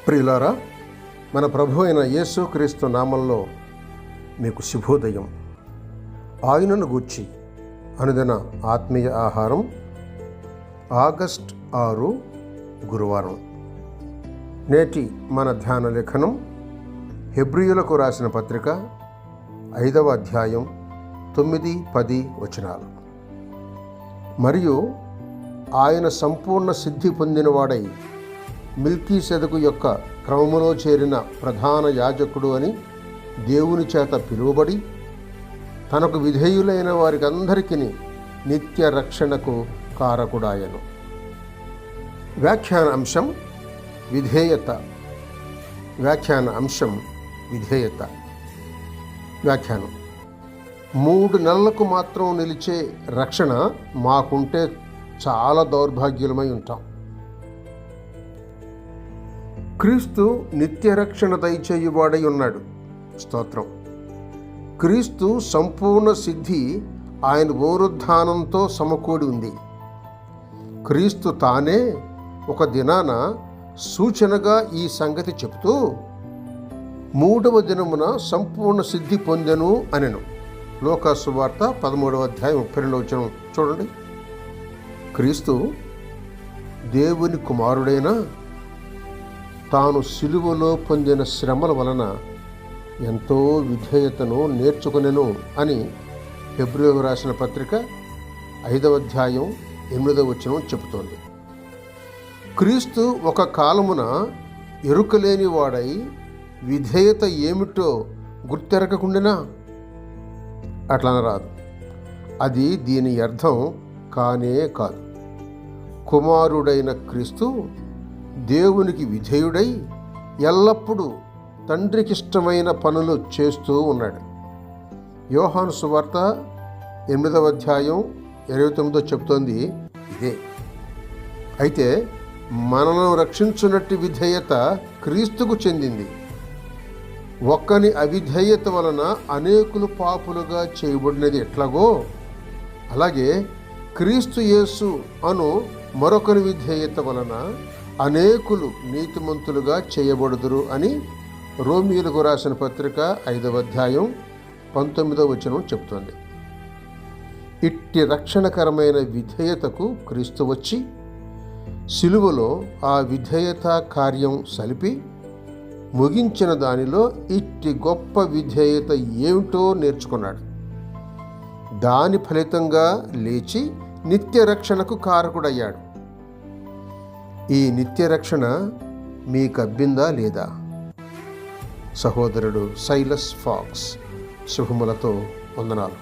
ప్రియులారా, మన ప్రభు అయిన యేసుక్రీస్తు నామంలో మీకు శుభోదయం. ఆయనను గూర్చి అనుదిన ఆత్మీయ ఆహారం, ఆగస్ట్ 6 గురువారం. నేటి మన ధ్యాన లేఖనం హెబ్రీయులకు రాసిన పత్రిక 5వ అధ్యాయం 9-10 వచనాలు. మరియు ఆయన సంపూర్ణ సిద్ధి పొందినవాడై మిల్కీసెదకు యొక్క క్రమములో చేరిన ప్రధాన యాజకుడు అని దేవుని చేత పిలువబడి తనకు విధేయులైన వారికందరికీ నిత్య రక్షణకు కారకుడాయను. వ్యాఖ్యాన అంశం విధేయత. వ్యాఖ్యానం: 3 నెలలకు మాత్రం నిలిచే రక్షణ మాకుంటే చాలా దౌర్భాగ్యులమై ఉంటాం. క్రీస్తు నిత్య రక్షణ దయచేయువాడై ఉన్నాడు. స్తోత్రం. క్రీస్తు సంపూర్ణ సిద్ధి ఆయన పునరుద్ధానంతో సమకూడి ఉంది. క్రీస్తు తానే ఒక దినాన సూచనగా ఈ సంగతి చెబుతూ 3వ దినమున సంపూర్ణ సిద్ధి పొందెను అనెను. లూకా సువార్త 13వ అధ్యాయం 32వ వచనం చూడండి. క్రీస్తు దేవుని కుమారుడైన తాను సిలువలో పొందిన శ్రమల వలన ఎంతో విధేయతను నేర్చుకునెను అని హెబ్రీయులకు రాసిన పత్రిక 5వ అధ్యాయం 8వ వచనం చెబుతోంది. క్రీస్తు ఒక కాలమున ఎరుకలేని వాడై విధేయత ఏమిటో గుర్తెరగకుండానా? అట్లనరాదు. అది దీని అర్థం కానే కాదు. కుమారుడైన క్రీస్తు దేవునికి విధేయుడై ఎల్లప్పుడూ తండ్రికిష్టమైన పనులు చేస్తూ ఉన్నాడు. యోహాను సువార్త 8వ అధ్యాయం 29 చెప్తోంది ఇదే. అయితే మనను రక్షించున్నట్టి విధేయత క్రీస్తుకు చెందింది. ఒక్కని అవిధేయత వలన అనేకులు పాపులుగా చేయబడినది ఎట్లాగో, అలాగే క్రీస్తు యేసు అను మరొకరి విధేయత వలన అనేకులు నీతిమంతులుగా చేయబడుదురు అని రోమీయులకు రాసిన పత్రిక 5వ అధ్యాయం 19వ వచనం చెప్తోంది. ఇట్టి రక్షణకరమైన విధేయతకు క్రీస్తు వచ్చి సిలువలో ఆ విధేయత కార్యం సలిపి ముగించిన దానిలో ఇట్టి గొప్ప విధేయత ఏమిటో నేర్చుకున్నాడు. దాని ఫలితంగా లేచి నిత్య రక్షణకు కారకుడయ్యాడు. ఈ నిత్య రక్షణ మీకబ్బిందా లేదా? సహోదరుడు సైలస్ ఫాక్స్. శుభములతో వందనాలు.